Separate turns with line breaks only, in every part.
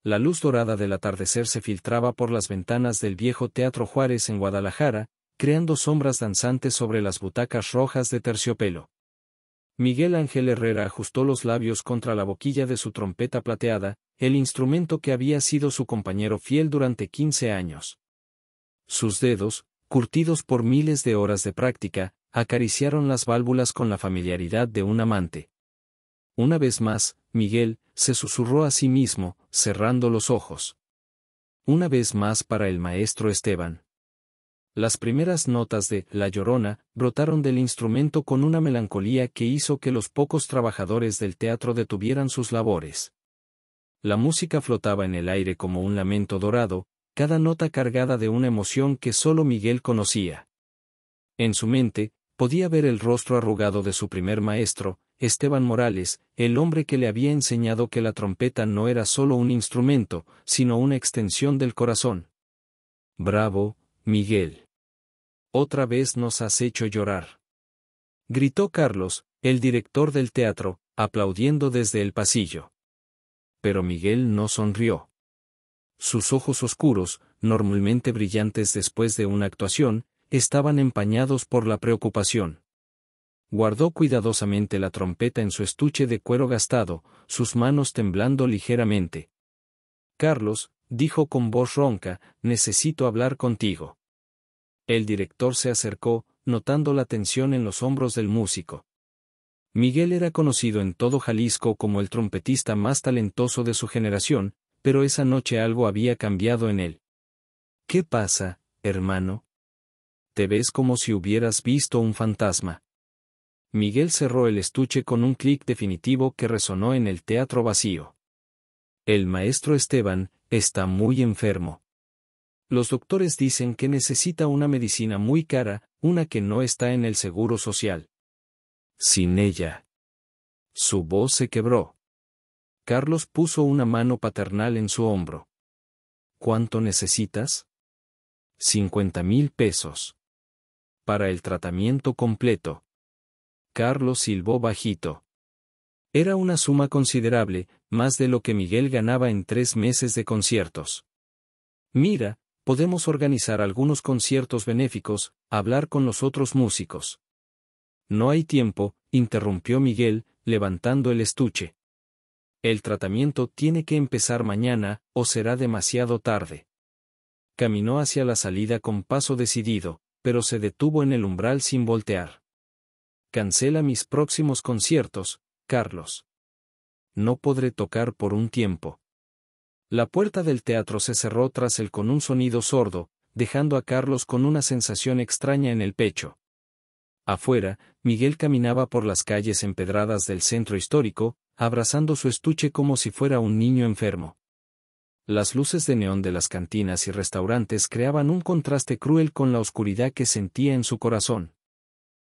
La luz dorada del atardecer se filtraba por las ventanas del viejo Teatro Juárez en Guadalajara, creando sombras danzantes sobre las butacas rojas de terciopelo. Miguel Ángel Herrera ajustó los labios contra la boquilla de su trompeta plateada, el instrumento que había sido su compañero fiel durante 15 años. Sus dedos, curtidos por miles de horas de práctica, acariciaron las válvulas con la familiaridad de un amante. Una vez más, Miguel se susurró a sí mismo, cerrando los ojos. Una vez más para el maestro Esteban. Las primeras notas de La Llorona brotaron del instrumento con una melancolía que hizo que los pocos trabajadores del teatro detuvieran sus labores. La música flotaba en el aire como un lamento dorado, cada nota cargada de una emoción que solo Miguel conocía. En su mente, podía ver el rostro arrugado de su primer maestro, Esteban Morales, el hombre que le había enseñado que la trompeta no era solo un instrumento, sino una extensión del corazón. «Bravo, Miguel. Otra vez nos has hecho llorar», gritó Carlos, el director del teatro, aplaudiendo desde el pasillo. Pero Miguel no sonrió. Sus ojos oscuros, normalmente brillantes después de una actuación, estaban empañados por la preocupación. Guardó cuidadosamente la trompeta en su estuche de cuero gastado, sus manos temblando ligeramente. «Carlos», dijo con voz ronca, «necesito hablar contigo». El director se acercó, notando la tensión en los hombros del músico. Miguel era conocido en todo Jalisco como el trompetista más talentoso de su generación, pero esa noche algo había cambiado en él. «¿Qué pasa, hermano? Te ves como si hubieras visto un fantasma». Miguel cerró el estuche con un clic definitivo que resonó en el teatro vacío. «El maestro Esteban está muy enfermo. Los doctores dicen que necesita una medicina muy cara, una que no está en el seguro social. Sin ella». Su voz se quebró. Carlos puso una mano paternal en su hombro. «¿Cuánto necesitas?» 50,000 pesos. Para el tratamiento completo. Carlos silbó bajito. Era una suma considerable, más de lo que Miguel ganaba en 3 meses de conciertos. «Mira, podemos organizar algunos conciertos benéficos, hablar con los otros músicos». «No hay tiempo», interrumpió Miguel, levantando el estuche. «El tratamiento tiene que empezar mañana, o será demasiado tarde». Caminó hacia la salida con paso decidido, pero se detuvo en el umbral sin voltear. «Cancela mis próximos conciertos, Carlos. No podré tocar por un tiempo». La puerta del teatro se cerró tras él con un sonido sordo, dejando a Carlos con una sensación extraña en el pecho. Afuera, Miguel caminaba por las calles empedradas del centro histórico, abrazando su estuche como si fuera un niño enfermo. Las luces de neón de las cantinas y restaurantes creaban un contraste cruel con la oscuridad que sentía en su corazón.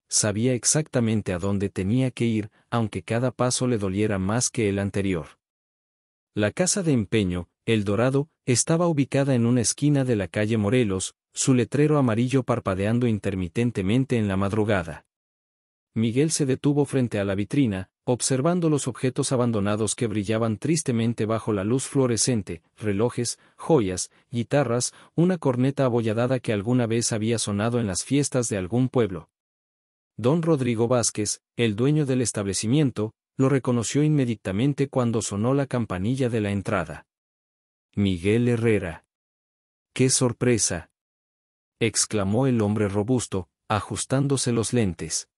Sabía exactamente a dónde tenía que ir, aunque cada paso le doliera más que el anterior. La casa de empeño, El Dorado, estaba ubicada en una esquina de la calle Morelos, su letrero amarillo parpadeando intermitentemente en la madrugada. Miguel se detuvo frente a la vitrina, observando los objetos abandonados que brillaban tristemente bajo la luz fluorescente, relojes, joyas, guitarras, una corneta abollada que alguna vez había sonado en las fiestas de algún pueblo. Don Rodrigo Vázquez, el dueño del establecimiento, lo reconoció inmediatamente cuando sonó la campanilla de la entrada. «Miguel Herrera». «¡Qué sorpresa!», exclamó el hombre robusto, ajustándose los lentes.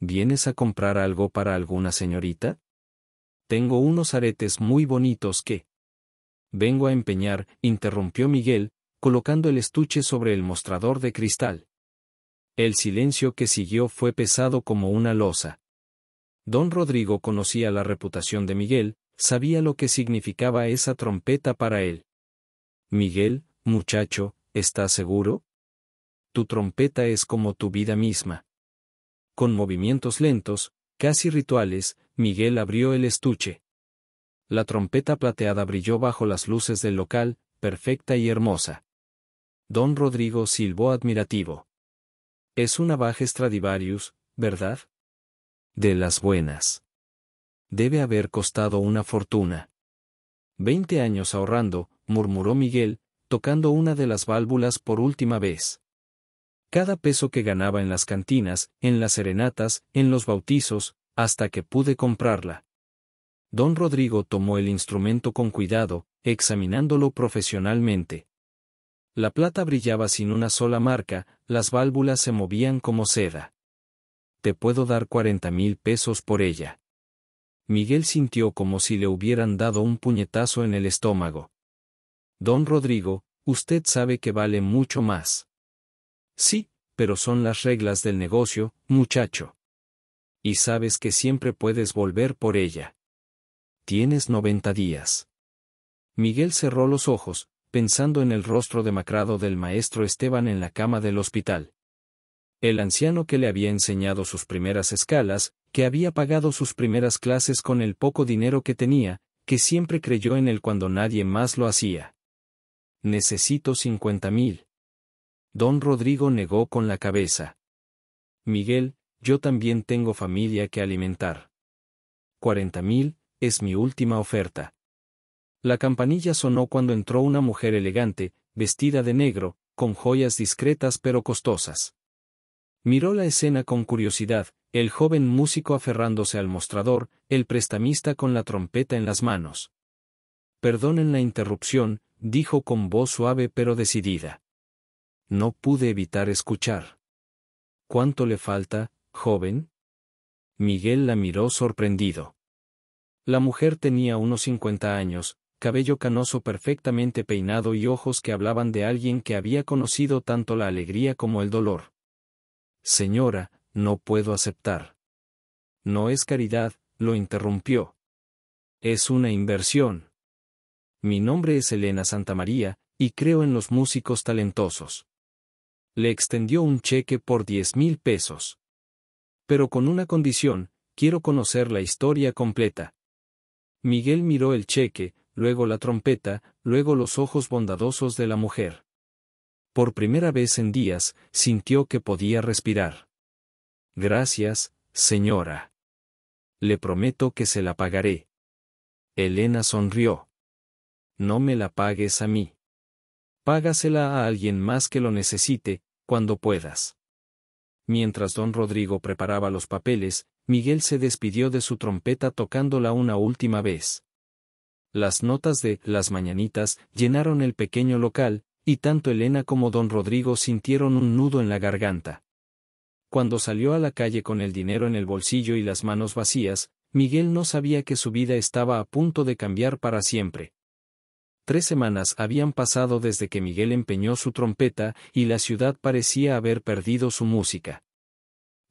«¿Vienes a comprar algo para alguna señorita?» «Tengo unos aretes muy bonitos que...» «Vengo a empeñar», interrumpió Miguel, colocando el estuche sobre el mostrador de cristal. El silencio que siguió fue pesado como una losa. Don Rodrigo conocía la reputación de Miguel, sabía lo que significaba esa trompeta para él. «Miguel, muchacho, ¿estás seguro? Tu trompeta es como tu vida misma». Con movimientos lentos, casi rituales, Miguel abrió el estuche. La trompeta plateada brilló bajo las luces del local, perfecta y hermosa. Don Rodrigo silbó admirativo. «Es una Bach Stradivarius, ¿verdad? De las buenas. Debe haber costado una fortuna». 20 años ahorrando, murmuró Miguel, tocando una de las válvulas por última vez. Cada peso que ganaba en las cantinas, en las serenatas, en los bautizos, hasta que pude comprarla. Don Rodrigo tomó el instrumento con cuidado, examinándolo profesionalmente. La plata brillaba sin una sola marca, las válvulas se movían como seda. Te puedo dar 40,000 pesos por ella. Miguel sintió como si le hubieran dado un puñetazo en el estómago. Don Rodrigo, usted sabe que vale mucho más. Sí, pero son las reglas del negocio, muchacho. Y sabes que siempre puedes volver por ella. Tienes 90 días. Miguel cerró los ojos, pensando en el rostro demacrado del maestro Esteban en la cama del hospital. El anciano que le había enseñado sus primeras escalas, que había pagado sus primeras clases con el poco dinero que tenía, que siempre creyó en él cuando nadie más lo hacía. Necesito 50,000. Don Rodrigo negó con la cabeza. Miguel, yo también tengo familia que alimentar. 40,000, es mi última oferta. La campanilla sonó cuando entró una mujer elegante, vestida de negro, con joyas discretas pero costosas. Miró la escena con curiosidad, el joven músico aferrándose al mostrador, el prestamista con la trompeta en las manos. Perdonen la interrupción, dijo con voz suave pero decidida. No pude evitar escuchar. ¿Cuánto le falta, joven? Miguel la miró sorprendido. La mujer tenía unos 50 años, cabello canoso perfectamente peinado y ojos que hablaban de alguien que había conocido tanto la alegría como el dolor. Señora, no puedo aceptar. No es caridad, lo interrumpió. Es una inversión. Mi nombre es Elena Santamaría, y creo en los músicos talentosos. Le extendió un cheque por 10,000 pesos. Pero con una condición, quiero conocer la historia completa. Miguel miró el cheque, luego la trompeta, luego los ojos bondadosos de la mujer. Por primera vez en días, sintió que podía respirar. Gracias, señora. Le prometo que se la pagaré. Elena sonrió. No me la pagues a mí. Págasela a alguien más que lo necesite, cuando puedas. Mientras don Rodrigo preparaba los papeles, Miguel se despidió de su trompeta tocándola una última vez. Las notas de Las Mañanitas llenaron el pequeño local, y tanto Elena como don Rodrigo sintieron un nudo en la garganta. Cuando salió a la calle con el dinero en el bolsillo y las manos vacías, Miguel no sabía que su vida estaba a punto de cambiar para siempre. 3 semanas habían pasado desde que Miguel empeñó su trompeta, y la ciudad parecía haber perdido su música.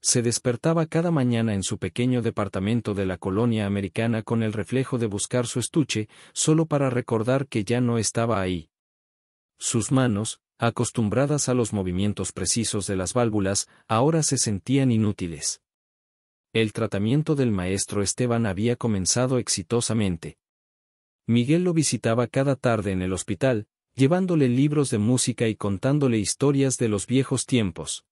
Se despertaba cada mañana en su pequeño departamento de la colonia americana con el reflejo de buscar su estuche, solo para recordar que ya no estaba ahí. Sus manos, acostumbradas a los movimientos precisos de las válvulas, ahora se sentían inútiles. El tratamiento del maestro Esteban había comenzado exitosamente. Miguel lo visitaba cada tarde en el hospital, llevándole libros de música y contándole historias de los viejos tiempos.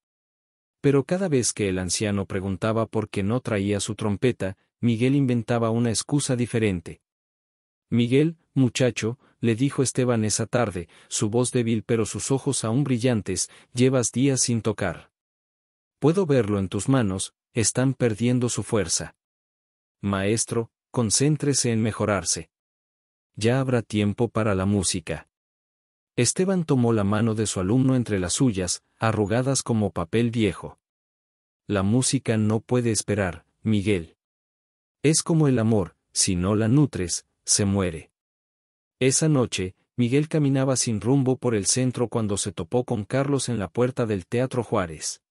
Pero cada vez que el anciano preguntaba por qué no traía su trompeta, Miguel inventaba una excusa diferente. Miguel, muchacho, le dijo Esteban esa tarde, su voz débil pero sus ojos aún brillantes, llevas días sin tocar. Puedo verlo en tus manos, están perdiendo su fuerza. Maestro, concéntrese en mejorarse. Ya habrá tiempo para la música. Esteban tomó la mano de su alumno entre las suyas, arrugadas como papel viejo. La música no puede esperar, Miguel. Es como el amor, si no la nutres, se muere. Esa noche, Miguel caminaba sin rumbo por el centro cuando se topó con Carlos en la puerta del Teatro Juárez.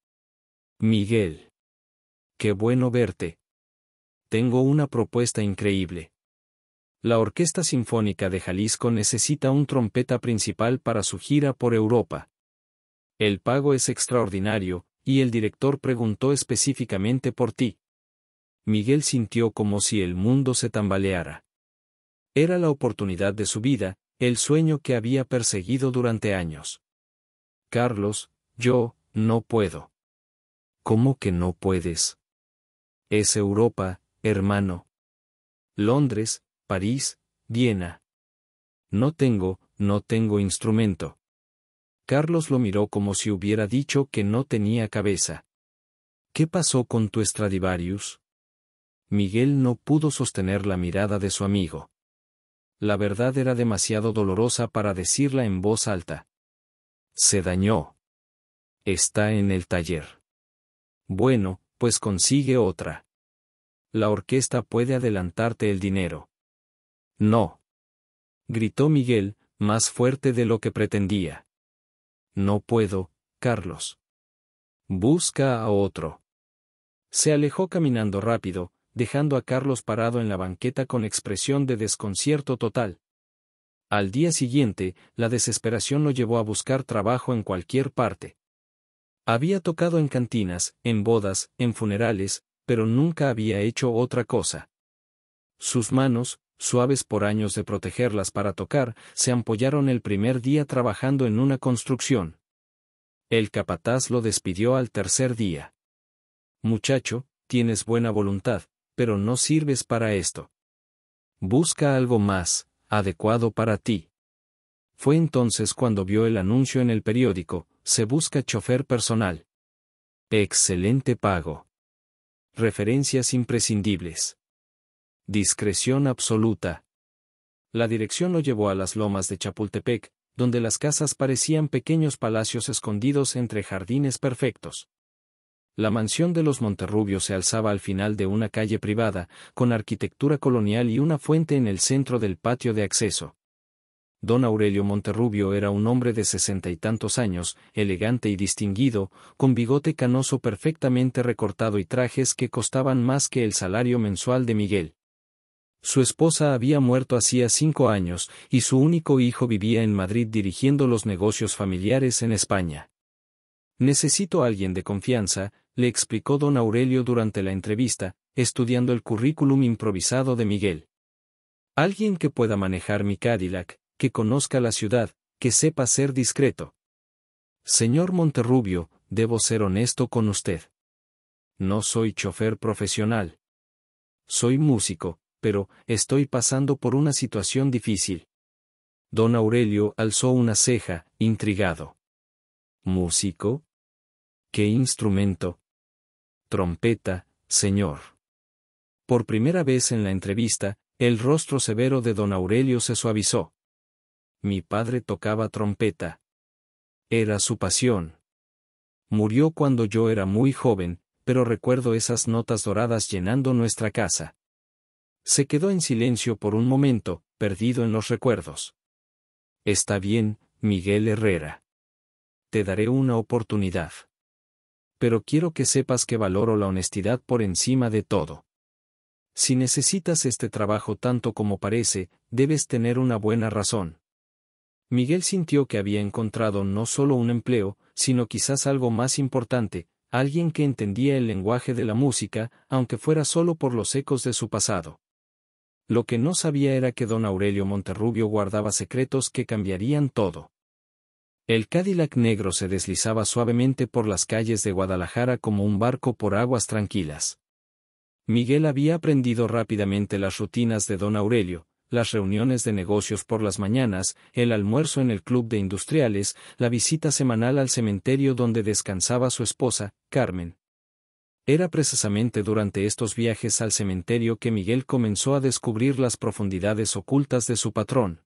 Miguel. Qué bueno verte. Tengo una propuesta increíble. La Orquesta Sinfónica de Jalisco necesita un trompeta principal para su gira por Europa. El pago es extraordinario, y el director preguntó específicamente por ti. Miguel sintió como si el mundo se tambaleara. Era la oportunidad de su vida, el sueño que había perseguido durante años. Carlos, yo, no puedo. ¿Cómo que no puedes? Es Europa, hermano. Londres, París, Viena. No tengo instrumento. Carlos lo miró como si hubiera dicho que no tenía cabeza. ¿Qué pasó con tu Stradivarius? Miguel no pudo sostener la mirada de su amigo. La verdad era demasiado dolorosa para decirla en voz alta. Se dañó. Está en el taller. Bueno, pues consigue otra. La orquesta puede adelantarte el dinero. No. Gritó Miguel, más fuerte de lo que pretendía. No puedo, Carlos. Busca a otro. Se alejó caminando rápido, dejando a Carlos parado en la banqueta con expresión de desconcierto total. Al día siguiente, la desesperación lo llevó a buscar trabajo en cualquier parte. Había tocado en cantinas, en bodas, en funerales, pero nunca había hecho otra cosa. Sus manos, suaves por años de protegerlas para tocar, se ampollaron el primer día trabajando en una construcción. El capataz lo despidió al tercer día. Muchacho, tienes buena voluntad, pero no sirves para esto. Busca algo más adecuado para ti. Fue entonces cuando vio el anuncio en el periódico: se busca chofer personal. Excelente pago. Referencias imprescindibles. Discreción absoluta. La dirección lo llevó a las lomas de Chapultepec, donde las casas parecían pequeños palacios escondidos entre jardines perfectos. La mansión de los Monterrubio se alzaba al final de una calle privada, con arquitectura colonial y una fuente en el centro del patio de acceso. Don Aurelio Monterrubio era un hombre de 60 y tantos años, elegante y distinguido, con bigote canoso perfectamente recortado y trajes que costaban más que el salario mensual de Miguel. Su esposa había muerto hacía 5 años, y su único hijo vivía en Madrid dirigiendo los negocios familiares en España. Necesito a alguien de confianza, le explicó don Aurelio durante la entrevista, estudiando el currículum improvisado de Miguel. Alguien que pueda manejar mi Cadillac, que conozca la ciudad, que sepa ser discreto. Señor Monterrubio, debo ser honesto con usted. No soy chofer profesional. Soy músico, pero estoy pasando por una situación difícil. Don Aurelio alzó una ceja, intrigado. ¿Músico? ¿Qué instrumento? Trompeta, señor. Por primera vez en la entrevista, el rostro severo de don Aurelio se suavizó. Mi padre tocaba trompeta. Era su pasión. Murió cuando yo era muy joven, pero recuerdo esas notas doradas llenando nuestra casa. Se quedó en silencio por un momento, perdido en los recuerdos. Está bien, Miguel Herrera. Te daré una oportunidad. Pero quiero que sepas que valoro la honestidad por encima de todo. Si necesitas este trabajo tanto como parece, debes tener una buena razón. Miguel sintió que había encontrado no solo un empleo, sino quizás algo más importante, alguien que entendía el lenguaje de la música, aunque fuera solo por los ecos de su pasado. Lo que no sabía era que don Aurelio Monterrubio guardaba secretos que cambiarían todo. El Cadillac negro se deslizaba suavemente por las calles de Guadalajara como un barco por aguas tranquilas. Miguel había aprendido rápidamente las rutinas de don Aurelio, las reuniones de negocios por las mañanas, el almuerzo en el club de industriales, la visita semanal al cementerio donde descansaba su esposa, Carmen. Era precisamente durante estos viajes al cementerio que Miguel comenzó a descubrir las profundidades ocultas de su patrón.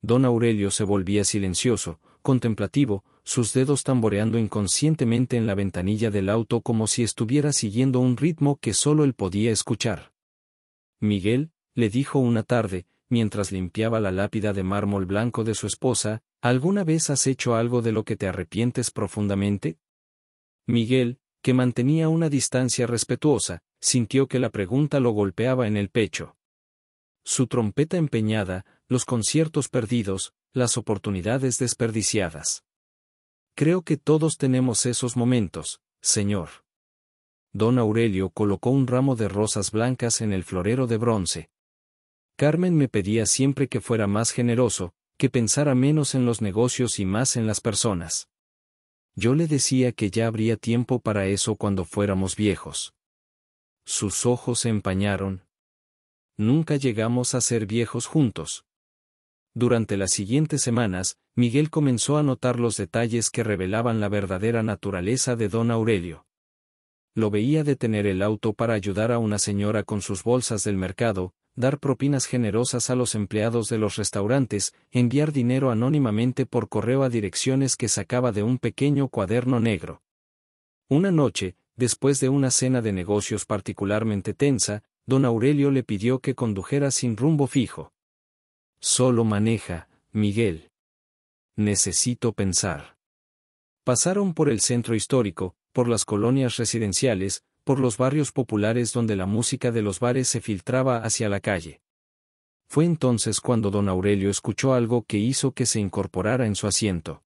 Don Aurelio se volvía silencioso, contemplativo, sus dedos tamboreando inconscientemente en la ventanilla del auto como si estuviera siguiendo un ritmo que solo él podía escuchar. Miguel, le dijo una tarde, mientras limpiaba la lápida de mármol blanco de su esposa, ¿alguna vez has hecho algo de lo que te arrepientes profundamente? Miguel, que mantenía una distancia respetuosa, sintió que la pregunta lo golpeaba en el pecho. Su trompeta empeñada, los conciertos perdidos, las oportunidades desperdiciadas. Creo que todos tenemos esos momentos, señor. Don Aurelio colocó un ramo de rosas blancas en el florero de bronce. Carmen me pedía siempre que fuera más generoso, que pensara menos en los negocios y más en las personas. Yo le decía que ya habría tiempo para eso cuando fuéramos viejos. Sus ojos se empañaron. Nunca llegamos a ser viejos juntos. Durante las siguientes semanas, Miguel comenzó a notar los detalles que revelaban la verdadera naturaleza de don Aurelio. Lo veía detener el auto para ayudar a una señora con sus bolsas del mercado, dar propinas generosas a los empleados de los restaurantes, enviar dinero anónimamente por correo a direcciones que sacaba de un pequeño cuaderno negro. Una noche, después de una cena de negocios particularmente tensa, don Aurelio le pidió que condujera sin rumbo fijo. Solo maneja, Miguel. Necesito pensar. Pasaron por el centro histórico, por las colonias residenciales, por los barrios populares donde la música de los bares se filtraba hacia la calle. Fue entonces cuando don Aurelio escuchó algo que hizo que se incorporara en su asiento.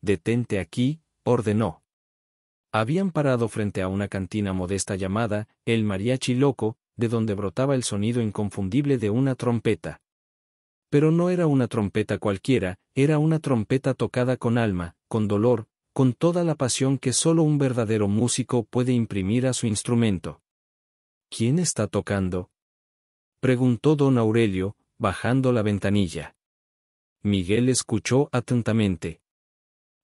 «Detente aquí», ordenó. Habían parado frente a una cantina modesta llamada El Mariachi Loco, de donde brotaba el sonido inconfundible de una trompeta. Pero no era una trompeta cualquiera, era una trompeta tocada con alma, con dolor, con toda la pasión que solo un verdadero músico puede imprimir a su instrumento. «¿Quién está tocando?», preguntó don Aurelio, bajando la ventanilla. Miguel escuchó atentamente.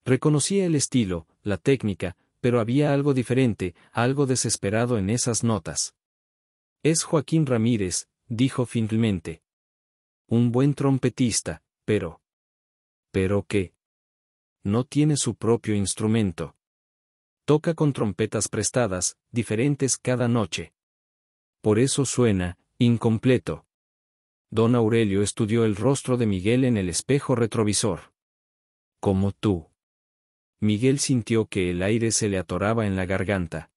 Reconocía el estilo, la técnica, pero había algo diferente, algo desesperado en esas notas. «Es Joaquín Ramírez», dijo finalmente. «Un buen trompetista, pero...» «¿Pero qué?» «No tiene su propio instrumento. Toca con trompetas prestadas, diferentes cada noche. Por eso suena incompleto». Don Aurelio estudió el rostro de Miguel en el espejo retrovisor. «Como tú». Miguel sintió que el aire se le atoraba en la garganta.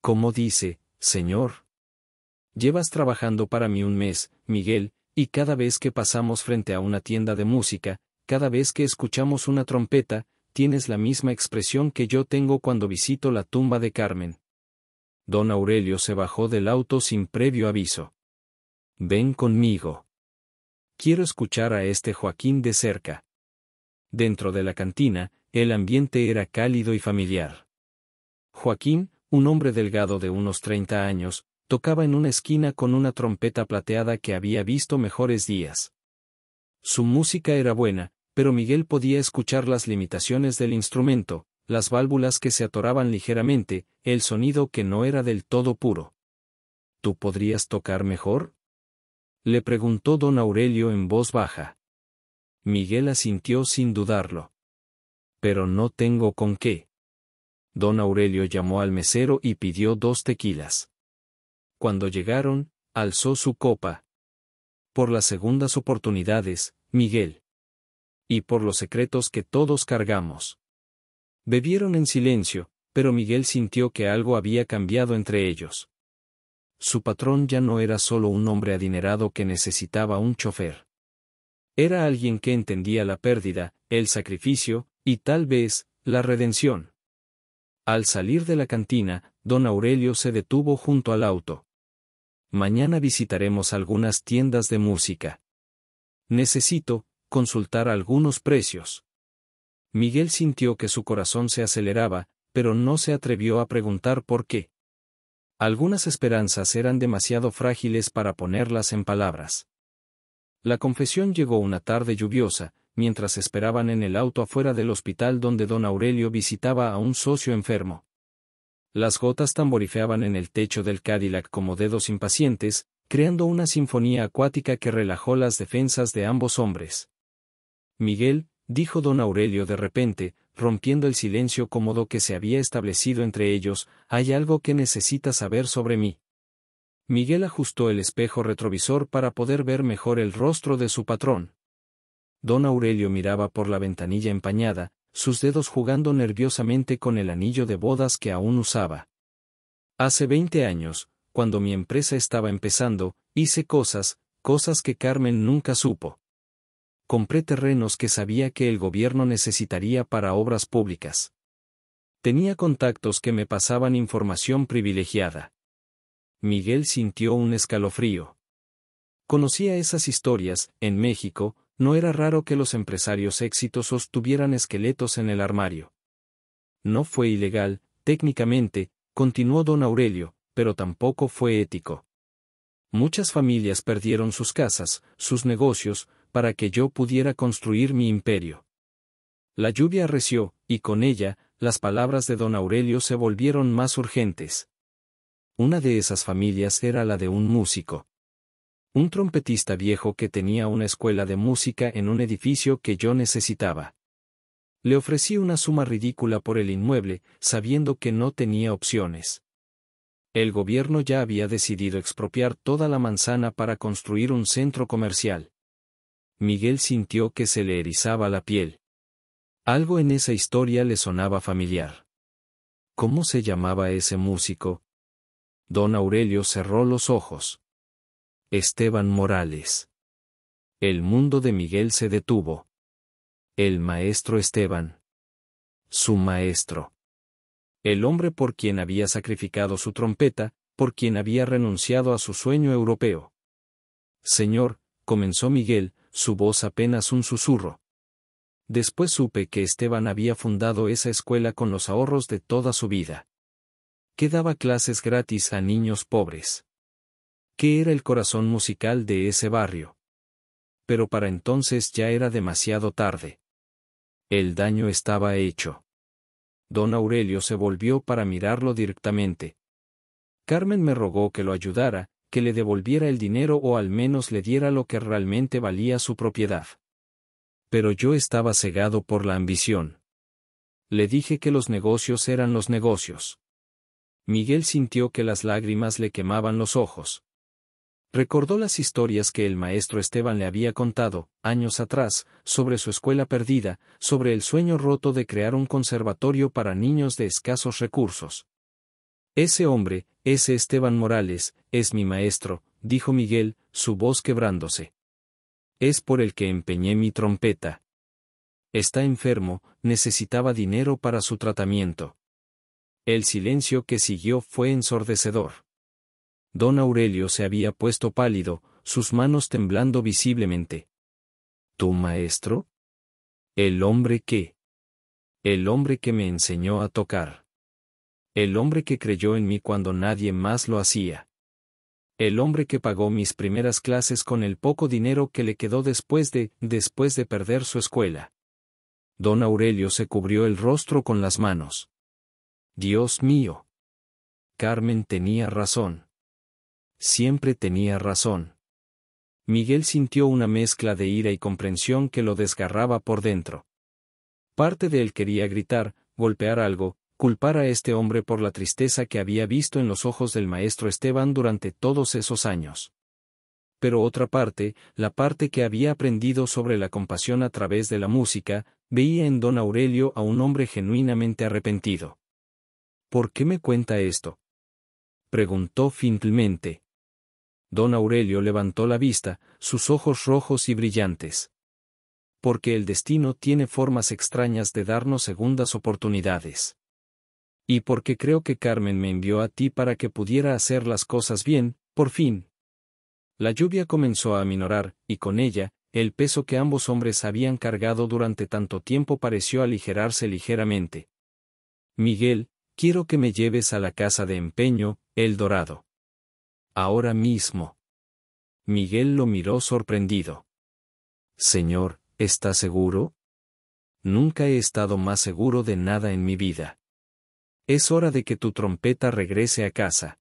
«¿Cómo dice, señor?» «Llevas trabajando para mí un mes, Miguel, y cada vez que pasamos frente a una tienda de música, cada vez que escuchamos una trompeta, tienes la misma expresión que yo tengo cuando visito la tumba de Carmen». Don Aurelio se bajó del auto sin previo aviso. «Ven conmigo. Quiero escuchar a este Joaquín de cerca». Dentro de la cantina, el ambiente era cálido y familiar. Joaquín, un hombre delgado de unos 30 años, tocaba en una esquina con una trompeta plateada que había visto mejores días. Su música era buena, pero Miguel podía escuchar las limitaciones del instrumento, las válvulas que se atoraban ligeramente, el sonido que no era del todo puro. «¿Tú podrías tocar mejor?», le preguntó don Aurelio en voz baja. Miguel asintió sin dudarlo. «Pero no tengo con qué». Don Aurelio llamó al mesero y pidió 2 tequilas. Cuando llegaron, alzó su copa. «Por las segundas oportunidades, Miguel. Y por los secretos que todos cargamos». Bebieron en silencio, pero Miguel sintió que algo había cambiado entre ellos. Su patrón ya no era solo un hombre adinerado que necesitaba un chofer. Era alguien que entendía la pérdida, el sacrificio, y tal vez, la redención. Al salir de la cantina, don Aurelio se detuvo junto al auto. «Mañana visitaremos algunas tiendas de música. Necesito consultar algunos precios». Miguel sintió que su corazón se aceleraba, pero no se atrevió a preguntar por qué. Algunas esperanzas eran demasiado frágiles para ponerlas en palabras. La confesión llegó una tarde lluviosa, mientras esperaban en el auto afuera del hospital donde don Aurelio visitaba a un socio enfermo. Las gotas tamborifeaban en el techo del Cadillac como dedos impacientes, creando una sinfonía acuática que relajó las defensas de ambos hombres. «Miguel», dijo don Aurelio de repente, rompiendo el silencio cómodo que se había establecido entre ellos, «hay algo que necesitas saber sobre mí». Miguel ajustó el espejo retrovisor para poder ver mejor el rostro de su patrón. Don Aurelio miraba por la ventanilla empañada, sus dedos jugando nerviosamente con el anillo de bodas que aún usaba. «Hace 20 años, cuando mi empresa estaba empezando, hice cosas que Carmen nunca supo. Compré terrenos que sabía que el gobierno necesitaría para obras públicas. Tenía contactos que me pasaban información privilegiada». Miguel sintió un escalofrío. Conocía esas historias. En México, no era raro que los empresarios exitosos tuvieran esqueletos en el armario. «No fue ilegal, técnicamente», continuó don Aurelio, «pero tampoco fue ético. Muchas familias perdieron sus casas, sus negocios, para que yo pudiera construir mi imperio. La lluvia arreció, y con ella, las palabras de don Aurelio se volvieron más urgentes. Una de esas familias era la de un músico. Un trompetista viejo que tenía una escuela de música en un edificio que yo necesitaba. Le ofrecí una suma ridícula por el inmueble, sabiendo que no tenía opciones. El gobierno ya había decidido expropiar toda la manzana para construir un centro comercial. Miguel sintió que se le erizaba la piel. Algo en esa historia le sonaba familiar. ¿Cómo se llamaba ese músico? Don Aurelio cerró los ojos. Esteban Morales. El mundo de Miguel se detuvo. El maestro Esteban. Su maestro. El hombre por quien había sacrificado su trompeta, por quien había renunciado a su sueño europeo. Señor, comenzó Miguel, su voz apenas un susurro. Después supe que Esteban había fundado esa escuela con los ahorros de toda su vida. Que daba clases gratis a niños pobres. Que era el corazón musical de ese barrio. Pero para entonces ya era demasiado tarde. El daño estaba hecho. Don Aurelio se volvió para mirarlo directamente. Carmen me rogó que lo ayudara, que le devolviera el dinero o al menos le diera lo que realmente valía su propiedad. Pero yo estaba cegado por la ambición. Le dije que los negocios eran los negocios. Miguel sintió que las lágrimas le quemaban los ojos. Recordó las historias que el maestro Esteban le había contado, años atrás, sobre su escuela perdida, sobre el sueño roto de crear un conservatorio para niños de escasos recursos. Ese hombre, ese Esteban Morales, es mi maestro, dijo Miguel, su voz quebrándose. Es por el que empeñé mi trompeta. Está enfermo, necesitaba dinero para su tratamiento. El silencio que siguió fue ensordecedor. Don Aurelio se había puesto pálido, sus manos temblando visiblemente. ¿Tu maestro? ¿El hombre qué? El hombre que me enseñó a tocar. El hombre que creyó en mí cuando nadie más lo hacía. El hombre que pagó mis primeras clases con el poco dinero que le quedó después de perder su escuela. Don Aurelio se cubrió el rostro con las manos. Dios mío. Carmen tenía razón. Siempre tenía razón. Miguel sintió una mezcla de ira y comprensión que lo desgarraba por dentro. Parte de él quería gritar, golpear algo, culpar a este hombre por la tristeza que había visto en los ojos del maestro Esteban durante todos esos años. Pero otra parte, la parte que había aprendido sobre la compasión a través de la música, veía en don Aurelio a un hombre genuinamente arrepentido. ¿Por qué me cuenta esto?, preguntó finalmente. Don Aurelio levantó la vista, sus ojos rojos y brillantes. Porque el destino tiene formas extrañas de darnos segundas oportunidades. Y porque creo que Carmen me envió a ti para que pudiera hacer las cosas bien, por fin. La lluvia comenzó a aminorar, y con ella, el peso que ambos hombres habían cargado durante tanto tiempo pareció aligerarse ligeramente. Miguel, quiero que me lleves a la casa de empeño, El Dorado. Ahora mismo. Miguel lo miró sorprendido. Señor, ¿está seguro? Nunca he estado más seguro de nada en mi vida. Es hora de que tu trompeta regrese a casa.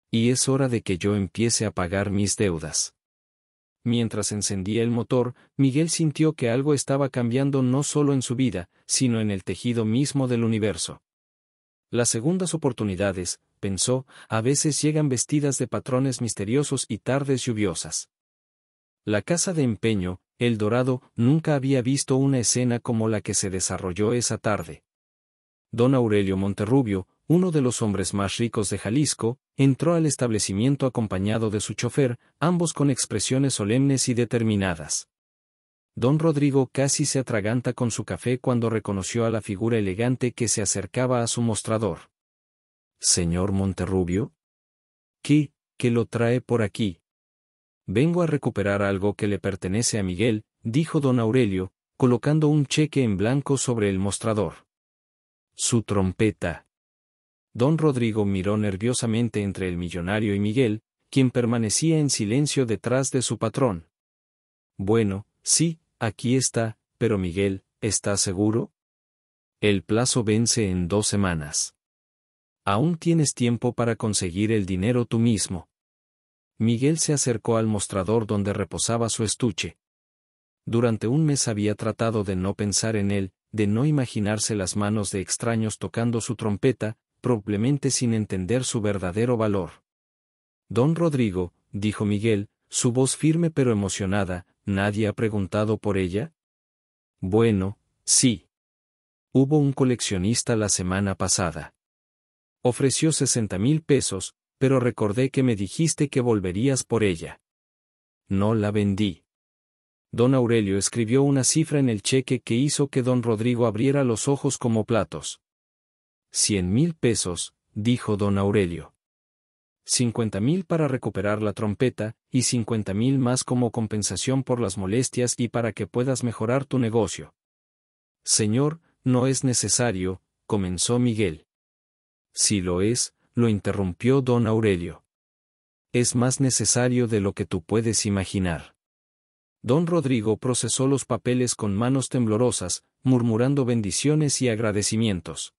Y es hora de que yo empiece a pagar mis deudas. Mientras encendía el motor, Miguel sintió que algo estaba cambiando no solo en su vida, sino en el tejido mismo del universo. Las segundas oportunidades, pensó, a veces llegan vestidas de patrones misteriosos y tardes lluviosas. La casa de empeño, El Dorado, nunca había visto una escena como la que se desarrolló esa tarde. Don Aurelio Monterrubio, uno de los hombres más ricos de Jalisco, entró al establecimiento acompañado de su chofer, ambos con expresiones solemnes y determinadas. Don Rodrigo casi se atraganta con su café cuando reconoció a la figura elegante que se acercaba a su mostrador. «Señor Monterrubio. ¿Qué lo trae por aquí?» «Vengo a recuperar algo que le pertenece a Miguel», dijo don Aurelio, colocando un cheque en blanco sobre el mostrador. «Su trompeta». Don Rodrigo miró nerviosamente entre el millonario y Miguel, quien permanecía en silencio detrás de su patrón. «Bueno», Sí, aquí está, pero Miguel, ¿estás seguro? El plazo vence en 2 semanas. Aún tienes tiempo para conseguir el dinero tú mismo. Miguel se acercó al mostrador donde reposaba su estuche. Durante un mes había tratado de no pensar en él, de no imaginarse las manos de extraños tocando su trompeta, probablemente sin entender su verdadero valor. Don Rodrigo, dijo Miguel, su voz firme pero emocionada, ¿nadie ha preguntado por ella? Bueno, sí. Hubo un coleccionista la semana pasada. Ofreció 60,000 pesos, pero recordé que me dijiste que volverías por ella. No la vendí. Don Aurelio escribió una cifra en el cheque que hizo que don Rodrigo abriera los ojos como platos. 100,000 pesos, dijo don Aurelio. 50,000 para recuperar la trompeta, y 50,000 más como compensación por las molestias y para que puedas mejorar tu negocio. Señor, no es necesario, comenzó Miguel. Si lo es, lo interrumpió don Aurelio. Es más necesario de lo que tú puedes imaginar. Don Rodrigo procesó los papeles con manos temblorosas, murmurando bendiciones y agradecimientos.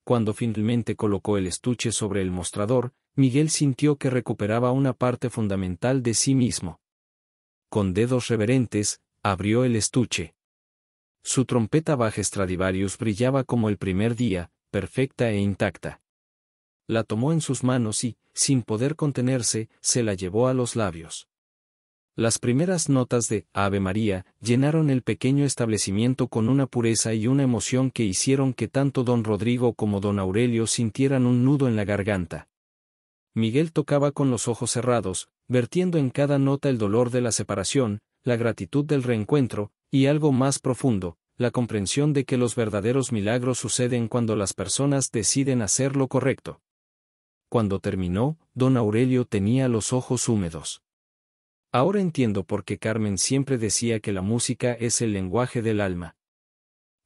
Cuando finalmente colocó el estuche sobre el mostrador, Miguel sintió que recuperaba una parte fundamental de sí mismo. Con dedos reverentes, abrió el estuche. Su trompeta Bach Stradivarius brillaba como el primer día, perfecta e intacta. La tomó en sus manos y, sin poder contenerse, se la llevó a los labios. Las primeras notas de Ave María llenaron el pequeño establecimiento con una pureza y una emoción que hicieron que tanto don Rodrigo como don Aurelio sintieran un nudo en la garganta. Miguel tocaba con los ojos cerrados, vertiendo en cada nota el dolor de la separación, la gratitud del reencuentro, y algo más profundo, la comprensión de que los verdaderos milagros suceden cuando las personas deciden hacer lo correcto. Cuando terminó, don Aurelio tenía los ojos húmedos. Ahora entiendo por qué Carmen siempre decía que la música es el lenguaje del alma.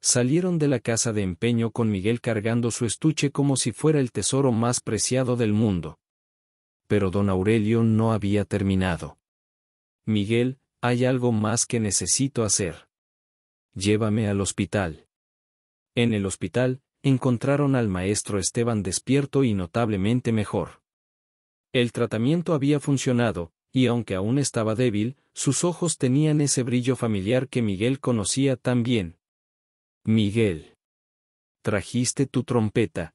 Salieron de la casa de empeño con Miguel cargando su estuche como si fuera el tesoro más preciado del mundo. Pero don Aurelio no había terminado. Miguel, hay algo más que necesito hacer. Llévame al hospital. En el hospital, encontraron al maestro Esteban despierto y notablemente mejor. El tratamiento había funcionado, y aunque aún estaba débil, sus ojos tenían ese brillo familiar que Miguel conocía tan bien. Miguel. ¿Trajiste tu trompeta?,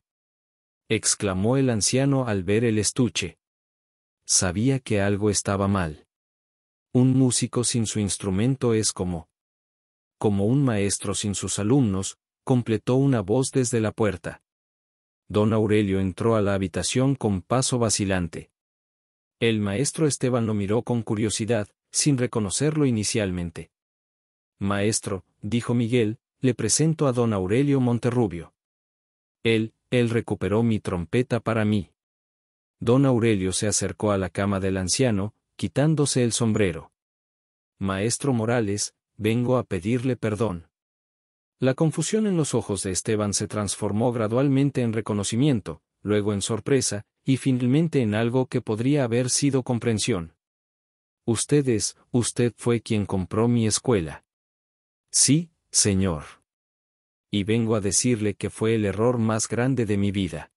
exclamó el anciano al ver el estuche. Sabía que algo estaba mal. Un músico sin su instrumento es como un maestro sin sus alumnos, completó una voz desde la puerta. Don Aurelio entró a la habitación con paso vacilante. El maestro Esteban lo miró con curiosidad, sin reconocerlo inicialmente. Maestro, dijo Miguel, le presento a don Aurelio Monterrubio. Él recuperó mi trompeta para mí. Don Aurelio se acercó a la cama del anciano, quitándose el sombrero. Maestro Morales, vengo a pedirle perdón. La confusión en los ojos de Esteban se transformó gradualmente en reconocimiento, luego en sorpresa, y finalmente en algo que podría haber sido comprensión. Usted fue quien compró mi escuela. Sí, señor. Y vengo a decirle que fue el error más grande de mi vida.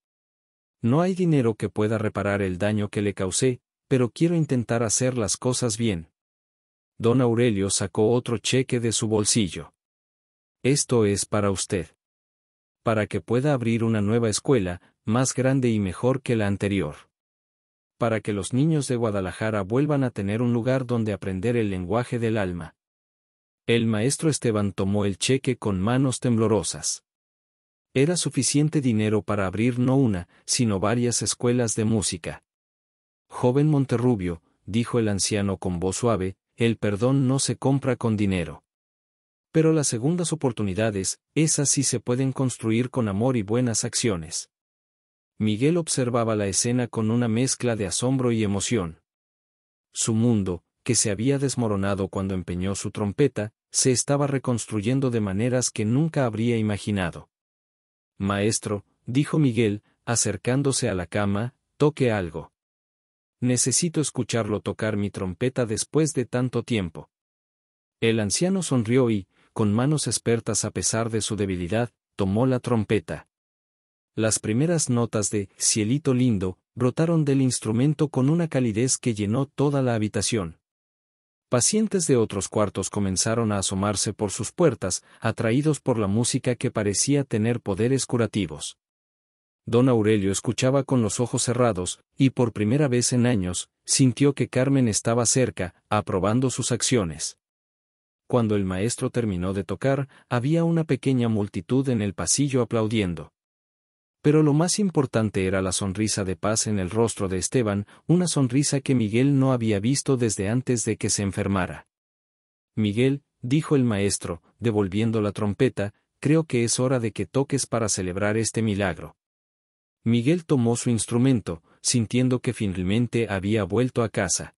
No hay dinero que pueda reparar el daño que le causé, pero quiero intentar hacer las cosas bien. Don Aurelio sacó otro cheque de su bolsillo. Esto es para usted. Para que pueda abrir una nueva escuela, más grande y mejor que la anterior. Para que los niños de Guadalajara vuelvan a tener un lugar donde aprender el lenguaje del alma. El maestro Esteban tomó el cheque con manos temblorosas. Era suficiente dinero para abrir no una, sino varias escuelas de música. Joven Monterrubio, dijo el anciano con voz suave, el perdón no se compra con dinero. Pero las segundas oportunidades, esas sí se pueden construir con amor y buenas acciones. Miguel observaba la escena con una mezcla de asombro y emoción. Su mundo, que se había desmoronado cuando empeñó su trompeta, se estaba reconstruyendo de maneras que nunca habría imaginado. Maestro, dijo Miguel, acercándose a la cama, toque algo. Necesito escucharlo tocar mi trompeta después de tanto tiempo. El anciano sonrió y, con manos expertas a pesar de su debilidad, tomó la trompeta. Las primeras notas de Cielito lindo brotaron del instrumento con una calidez que llenó toda la habitación. Pacientes de otros cuartos comenzaron a asomarse por sus puertas, atraídos por la música que parecía tener poderes curativos. Don Aurelio escuchaba con los ojos cerrados, y por primera vez en años, sintió que Carmen estaba cerca, aprobando sus acciones. Cuando el maestro terminó de tocar, había una pequeña multitud en el pasillo aplaudiendo. Pero lo más importante era la sonrisa de paz en el rostro de Esteban, una sonrisa que Miguel no había visto desde antes de que se enfermara. Miguel, dijo el maestro, devolviendo la trompeta, creo que es hora de que toques para celebrar este milagro. Miguel tomó su instrumento, sintiendo que finalmente había vuelto a casa.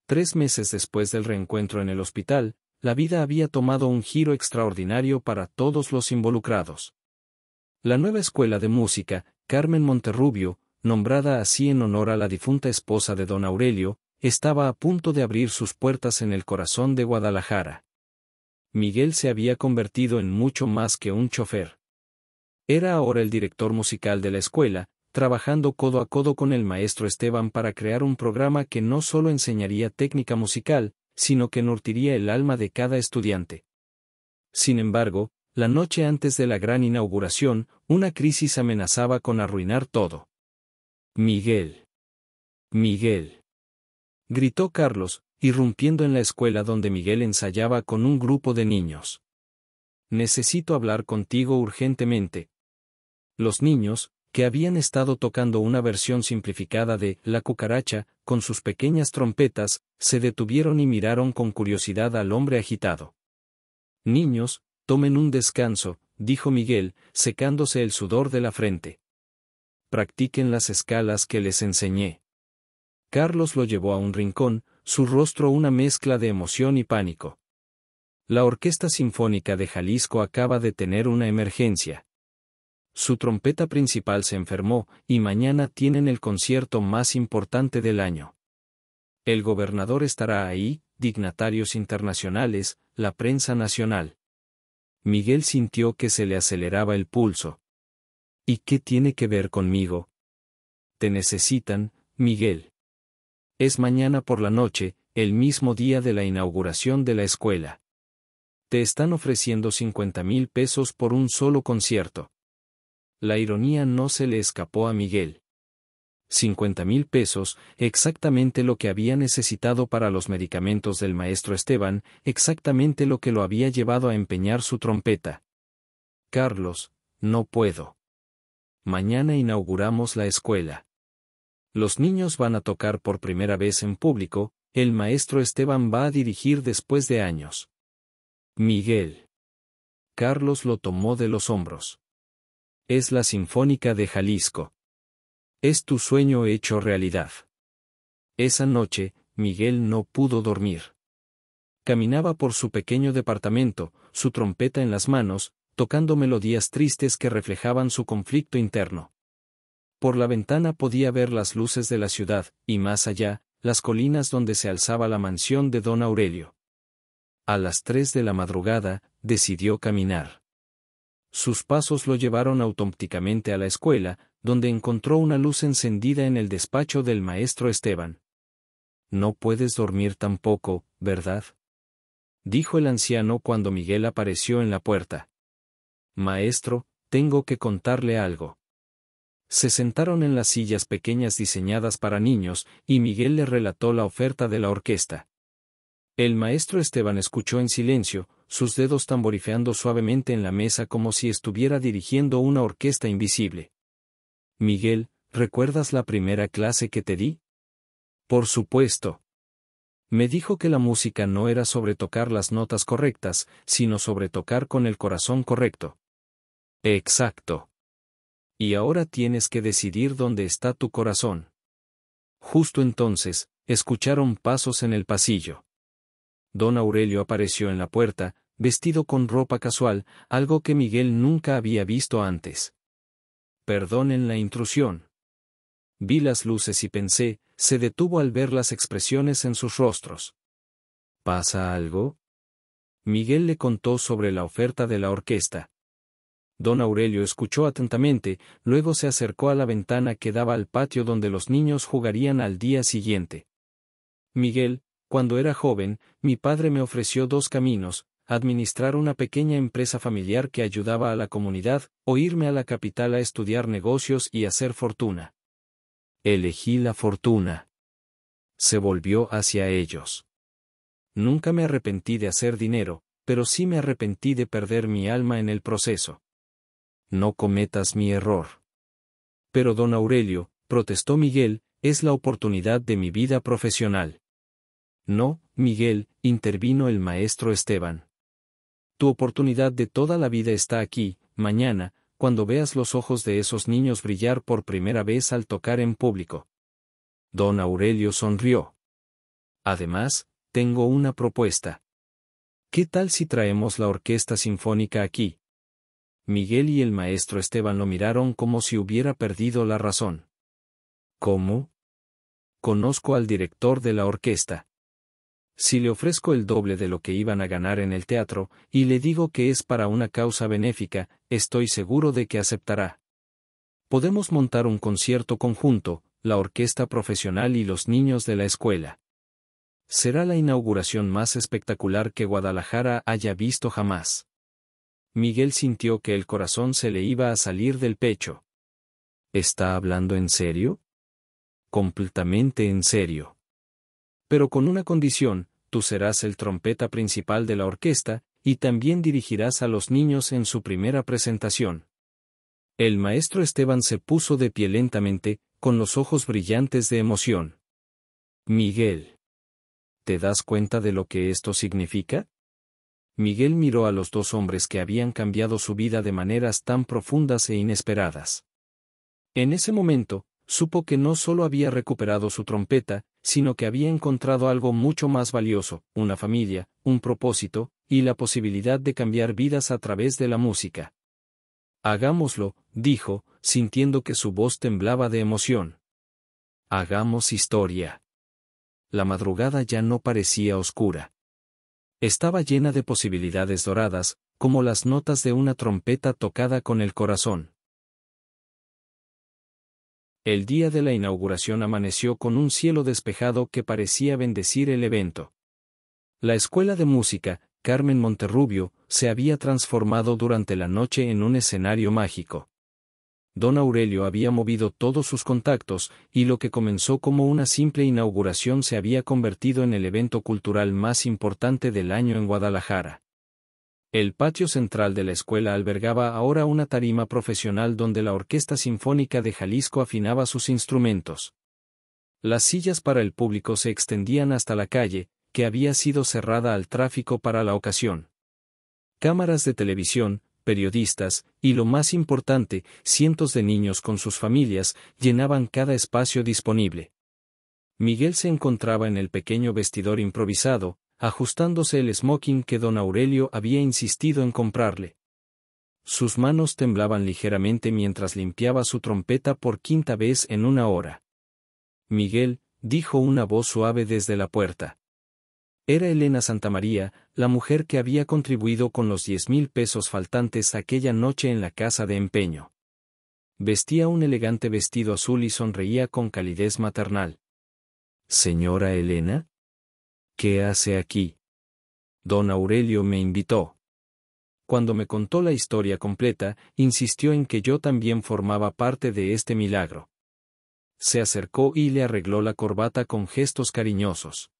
3 meses después del reencuentro en el hospital, la vida había tomado un giro extraordinario para todos los involucrados. La nueva escuela de música, Carmen Monterrubio, nombrada así en honor a la difunta esposa de don Aurelio, estaba a punto de abrir sus puertas en el corazón de Guadalajara. Miguel se había convertido en mucho más que un chofer. Era ahora el director musical de la escuela, trabajando codo a codo con el maestro Esteban para crear un programa que no solo enseñaría técnica musical, sino que nutriría el alma de cada estudiante. Sin embargo, la noche antes de la gran inauguración, una crisis amenazaba con arruinar todo. Miguel. Miguel. Gritó Carlos, irrumpiendo en la escuela donde Miguel ensayaba con un grupo de niños. Necesito hablar contigo urgentemente. Los niños, que habían estado tocando una versión simplificada de La cucaracha, con sus pequeñas trompetas, se detuvieron y miraron con curiosidad al hombre agitado. Niños, tomen un descanso, dijo Miguel, secándose el sudor de la frente. Practiquen las escalas que les enseñé. Carlos lo llevó a un rincón, su rostro una mezcla de emoción y pánico. La Orquesta Sinfónica de Jalisco acaba de tener una emergencia. Su trompeta principal se enfermó, y mañana tienen el concierto más importante del año. El gobernador estará ahí, dignatarios internacionales, la prensa nacional. Miguel sintió que se le aceleraba el pulso. ¿Y qué tiene que ver conmigo? Te necesitan, Miguel. Es mañana por la noche, el mismo día de la inauguración de la escuela. Te están ofreciendo 50,000 pesos por un solo concierto. La ironía no se le escapó a Miguel. 50,000 pesos, exactamente lo que había necesitado para los medicamentos del maestro Esteban, exactamente lo que lo había llevado a empeñar su trompeta. Carlos, no puedo. Mañana inauguramos la escuela. Los niños van a tocar por primera vez en público, el maestro Esteban va a dirigir después de años. Miguel. Carlos lo tomó de los hombros. Es la Sinfónica de Jalisco. Es tu sueño hecho realidad. Esa noche, Miguel no pudo dormir. Caminaba por su pequeño departamento, su trompeta en las manos, tocando melodías tristes que reflejaban su conflicto interno. Por la ventana podía ver las luces de la ciudad, y más allá, las colinas donde se alzaba la mansión de don Aurelio. A las 3 de la madrugada, decidió caminar. Sus pasos lo llevaron automáticamente a la escuela, donde encontró una luz encendida en el despacho del maestro Esteban. No puedes dormir tampoco, ¿verdad? Dijo el anciano cuando Miguel apareció en la puerta. Maestro, tengo que contarle algo. Se sentaron en las sillas pequeñas diseñadas para niños, y Miguel le relató la oferta de la orquesta. El maestro Esteban escuchó en silencio, sus dedos tamborifeando suavemente en la mesa como si estuviera dirigiendo una orquesta invisible. Miguel, ¿recuerdas la primera clase que te di? Por supuesto. Me dijo que la música no era sobre tocar las notas correctas, sino sobre tocar con el corazón correcto. Exacto. Y ahora tienes que decidir dónde está tu corazón. Justo entonces, escucharon pasos en el pasillo. Don Aurelio apareció en la puerta, vestido con ropa casual, algo que Miguel nunca había visto antes. Perdonen la intrusión. Vi las luces y pensé, se detuvo al ver las expresiones en sus rostros. ¿Pasa algo? Miguel le contó sobre la oferta de la orquesta. Don Aurelio escuchó atentamente, luego se acercó a la ventana que daba al patio donde los niños jugarían al día siguiente. Miguel, cuando era joven, mi padre me ofreció dos caminos: administrar una pequeña empresa familiar que ayudaba a la comunidad, o irme a la capital a estudiar negocios y hacer fortuna. Elegí la fortuna. Se volvió hacia ellos. Nunca me arrepentí de hacer dinero, pero sí me arrepentí de perder mi alma en el proceso. No cometas mi error. Pero don Aurelio, protestó Miguel, es la oportunidad de mi vida profesional. No, Miguel, intervino el maestro Esteban. Tu oportunidad de toda la vida está aquí, mañana, cuando veas los ojos de esos niños brillar por primera vez al tocar en público. Don Aurelio sonrió. Además, tengo una propuesta. ¿Qué tal si traemos la orquesta sinfónica aquí? Miguel y el maestro Esteban lo miraron como si hubiera perdido la razón. ¿Cómo? Conozco al director de la orquesta. Si le ofrezco el doble de lo que iban a ganar en el teatro, y le digo que es para una causa benéfica, estoy seguro de que aceptará. Podemos montar un concierto conjunto, la orquesta profesional y los niños de la escuela. Será la inauguración más espectacular que Guadalajara haya visto jamás. Miguel sintió que el corazón se le iba a salir del pecho. ¿Está hablando en serio? Completamente en serio. Pero con una condición: tú serás el trompeta principal de la orquesta, y también dirigirás a los niños en su primera presentación. El maestro Esteban se puso de pie lentamente, con los ojos brillantes de emoción. Miguel, ¿te das cuenta de lo que esto significa? Miguel miró a los dos hombres que habían cambiado su vida de maneras tan profundas e inesperadas. En ese momento, supo que no solo había recuperado su trompeta, sino que había encontrado algo mucho más valioso: una familia, un propósito, y la posibilidad de cambiar vidas a través de la música. Hagámoslo, dijo, sintiendo que su voz temblaba de emoción. Hagamos historia. La madrugada ya no parecía oscura. Estaba llena de posibilidades doradas, como las notas de una trompeta tocada con el corazón. El día de la inauguración amaneció con un cielo despejado que parecía bendecir el evento. La escuela de música, Carmen Monterrubio, se había transformado durante la noche en un escenario mágico. Don Aurelio había movido todos sus contactos, y lo que comenzó como una simple inauguración se había convertido en el evento cultural más importante del año en Guadalajara. El patio central de la escuela albergaba ahora una tarima profesional donde la Orquesta Sinfónica de Jalisco afinaba sus instrumentos. Las sillas para el público se extendían hasta la calle, que había sido cerrada al tráfico para la ocasión. Cámaras de televisión, periodistas, y lo más importante, cientos de niños con sus familias, llenaban cada espacio disponible. Miguel se encontraba en el pequeño vestidor improvisado, ajustándose el smoking que don Aurelio había insistido en comprarle. Sus manos temblaban ligeramente mientras limpiaba su trompeta por quinta vez en una hora. Miguel, dijo una voz suave desde la puerta. Era Elena Santamaría, la mujer que había contribuido con los 10,000 pesos faltantes aquella noche en la casa de empeño. Vestía un elegante vestido azul y sonreía con calidez maternal. ¿Señora Elena? ¿Qué hace aquí? Don Aurelio me invitó. Cuando me contó la historia completa, insistió en que yo también formaba parte de este milagro. Se acercó y le arregló la corbata con gestos cariñosos.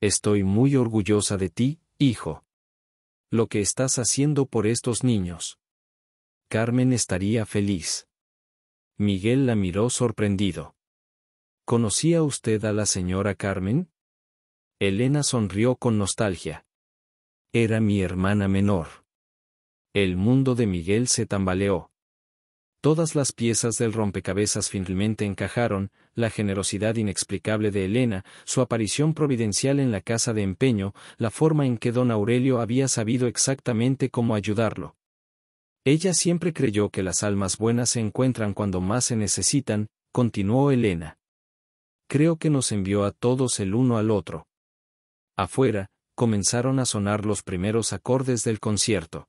Estoy muy orgullosa de ti, hijo. Lo que estás haciendo por estos niños. Carmen estaría feliz. Miguel la miró sorprendido. ¿Conocía usted a la señora Carmen? Elena sonrió con nostalgia. Era mi hermana menor. El mundo de Miguel se tambaleó. Todas las piezas del rompecabezas finalmente encajaron: la generosidad inexplicable de Elena, su aparición providencial en la casa de empeño, la forma en que don Aurelio había sabido exactamente cómo ayudarlo. Ella siempre creyó que las almas buenas se encuentran cuando más se necesitan, continuó Elena. Creo que nos envió a todos el uno al otro. Afuera, comenzaron a sonar los primeros acordes del concierto.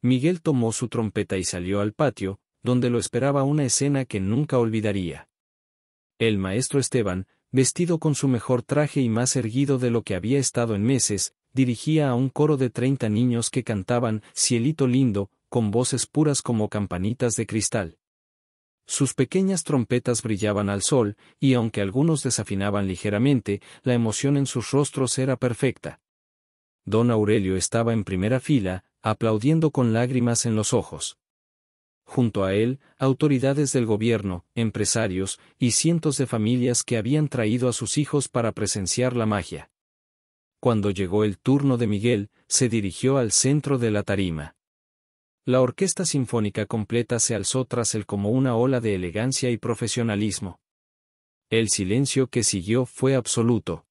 Miguel tomó su trompeta y salió al patio, donde lo esperaba una escena que nunca olvidaría. El maestro Esteban, vestido con su mejor traje y más erguido de lo que había estado en meses, dirigía a un coro de 30 niños que cantaban «Cielito lindo», con voces puras como campanitas de cristal. Sus pequeñas trompetas brillaban al sol, y aunque algunos desafinaban ligeramente, la emoción en sus rostros era perfecta. Don Aurelio estaba en primera fila, aplaudiendo con lágrimas en los ojos. Junto a él, autoridades del gobierno, empresarios, y cientos de familias que habían traído a sus hijos para presenciar la magia. Cuando llegó el turno de Miguel, se dirigió al centro de la tarima. La orquesta sinfónica completa se alzó tras él como una ola de elegancia y profesionalismo. El silencio que siguió fue absoluto.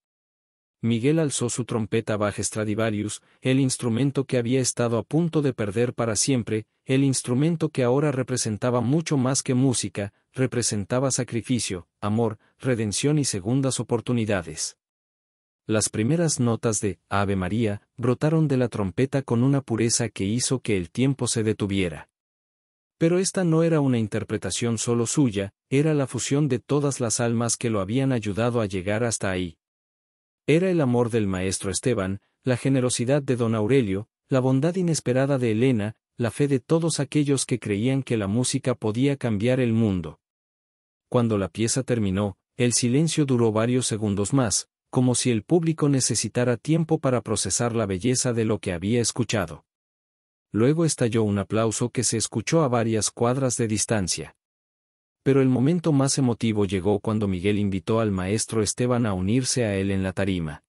Miguel alzó su trompeta Bach Stradivarius, el instrumento que había estado a punto de perder para siempre, el instrumento que ahora representaba mucho más que música, representaba sacrificio, amor, redención y segundas oportunidades. Las primeras notas de Ave María brotaron de la trompeta con una pureza que hizo que el tiempo se detuviera. Pero esta no era una interpretación solo suya, era la fusión de todas las almas que lo habían ayudado a llegar hasta ahí. Era el amor del maestro Esteban, la generosidad de don Aurelio, la bondad inesperada de Elena, la fe de todos aquellos que creían que la música podía cambiar el mundo. Cuando la pieza terminó, el silencio duró varios segundos más, como si el público necesitara tiempo para procesar la belleza de lo que había escuchado. Luego estalló un aplauso que se escuchó a varias cuadras de distancia. Pero el momento más emotivo llegó cuando Miguel invitó al maestro Esteban a unirse a él en la tarima.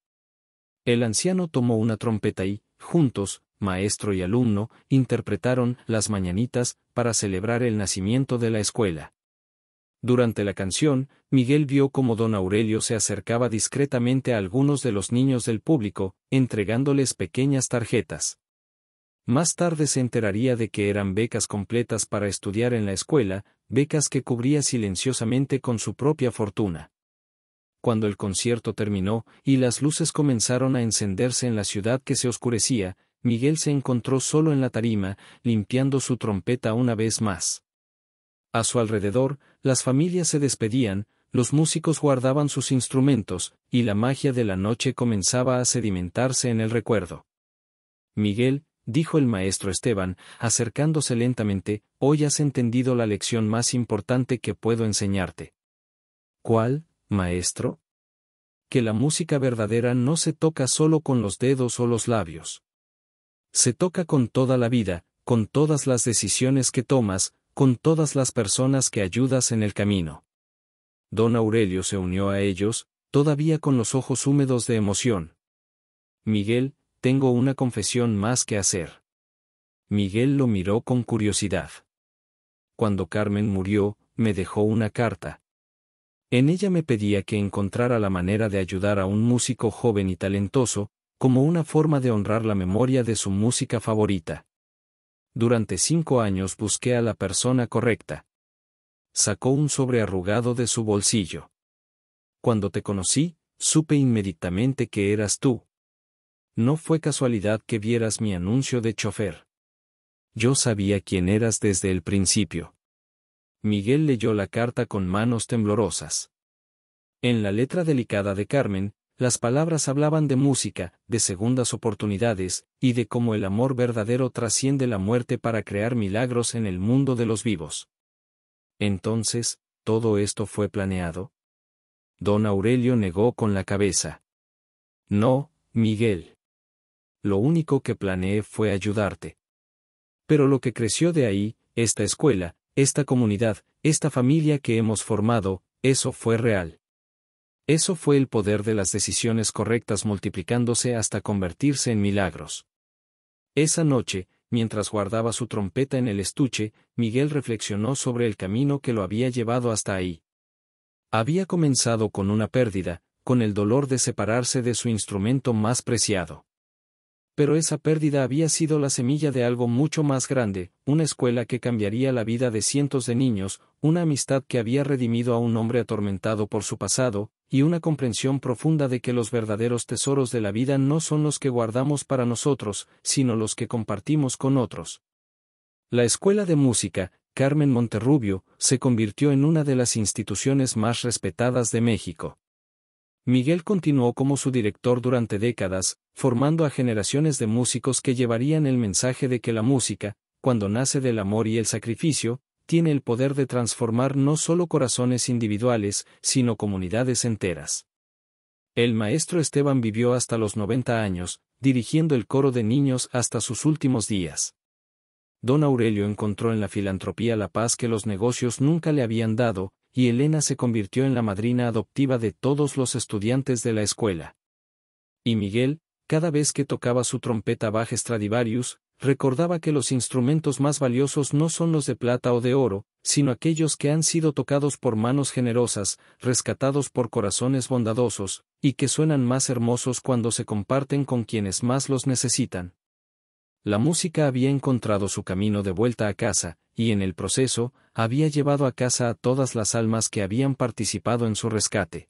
El anciano tomó una trompeta y, juntos, maestro y alumno, interpretaron Las Mañanitas para celebrar el nacimiento de la escuela. Durante la canción, Miguel vio cómo don Aurelio se acercaba discretamente a algunos de los niños del público, entregándoles pequeñas tarjetas. Más tarde se enteraría de que eran becas completas para estudiar en la escuela, becas que cubría silenciosamente con su propia fortuna. Cuando el concierto terminó, y las luces comenzaron a encenderse en la ciudad que se oscurecía, Miguel se encontró solo en la tarima, limpiando su trompeta una vez más. A su alrededor, las familias se despedían, los músicos guardaban sus instrumentos, y la magia de la noche comenzaba a sedimentarse en el recuerdo. Miguel, dijo el maestro Esteban, acercándose lentamente, hoy has entendido la lección más importante que puedo enseñarte. ¿Cuál, maestro? Que la música verdadera no se toca solo con los dedos o los labios. Se toca con toda la vida, con todas las decisiones que tomas, con todas las personas que ayudas en el camino. Don Aurelio se unió a ellos, todavía con los ojos húmedos de emoción. Miguel, tengo una confesión más que hacer. Miguel lo miró con curiosidad. Cuando Carmen murió, me dejó una carta. En ella me pedía que encontrara la manera de ayudar a un músico joven y talentoso, como una forma de honrar la memoria de su música favorita. Durante 5 años busqué a la persona correcta. Sacó un sobre arrugado de su bolsillo. Cuando te conocí, supe inmediatamente que eras tú. No fue casualidad que vieras mi anuncio de chofer. Yo sabía quién eras desde el principio. Miguel leyó la carta con manos temblorosas. En la letra delicada de Carmen, las palabras hablaban de música, de segundas oportunidades, y de cómo el amor verdadero trasciende la muerte para crear milagros en el mundo de los vivos. Entonces, ¿todo esto fue planeado? Don Aurelio negó con la cabeza. No, Miguel. Lo único que planeé fue ayudarte. Pero lo que creció de ahí, esta escuela, esta comunidad, esta familia que hemos formado, eso fue real. Eso fue el poder de las decisiones correctas multiplicándose hasta convertirse en milagros. Esa noche, mientras guardaba su trompeta en el estuche, Miguel reflexionó sobre el camino que lo había llevado hasta ahí. Había comenzado con una pérdida, con el dolor de separarse de su instrumento más preciado. pero esa pérdida había sido la semilla de algo mucho más grande, una escuela que cambiaría la vida de cientos de niños, una amistad que había redimido a un hombre atormentado por su pasado, y una comprensión profunda de que los verdaderos tesoros de la vida no son los que guardamos para nosotros, sino los que compartimos con otros. La Escuela de Música, Carmen Monterrubio, se convirtió en una de las instituciones más respetadas de México. Miguel continuó como su director durante décadas, formando a generaciones de músicos que llevarían el mensaje de que la música, cuando nace del amor y el sacrificio, tiene el poder de transformar no solo corazones individuales, sino comunidades enteras. El maestro Esteban vivió hasta los 90 años, dirigiendo el coro de niños hasta sus últimos días. Don Aurelio encontró en la filantropía la paz que los negocios nunca le habían dado, y Elena se convirtió en la madrina adoptiva de todos los estudiantes de la escuela. Y Miguel, cada vez que tocaba su trompeta Bach Stradivarius, recordaba que los instrumentos más valiosos no son los de plata o de oro, sino aquellos que han sido tocados por manos generosas, rescatados por corazones bondadosos, y que suenan más hermosos cuando se comparten con quienes más los necesitan. La música había encontrado su camino de vuelta a casa, y en el proceso, había llevado a casa a todas las almas que habían participado en su rescate.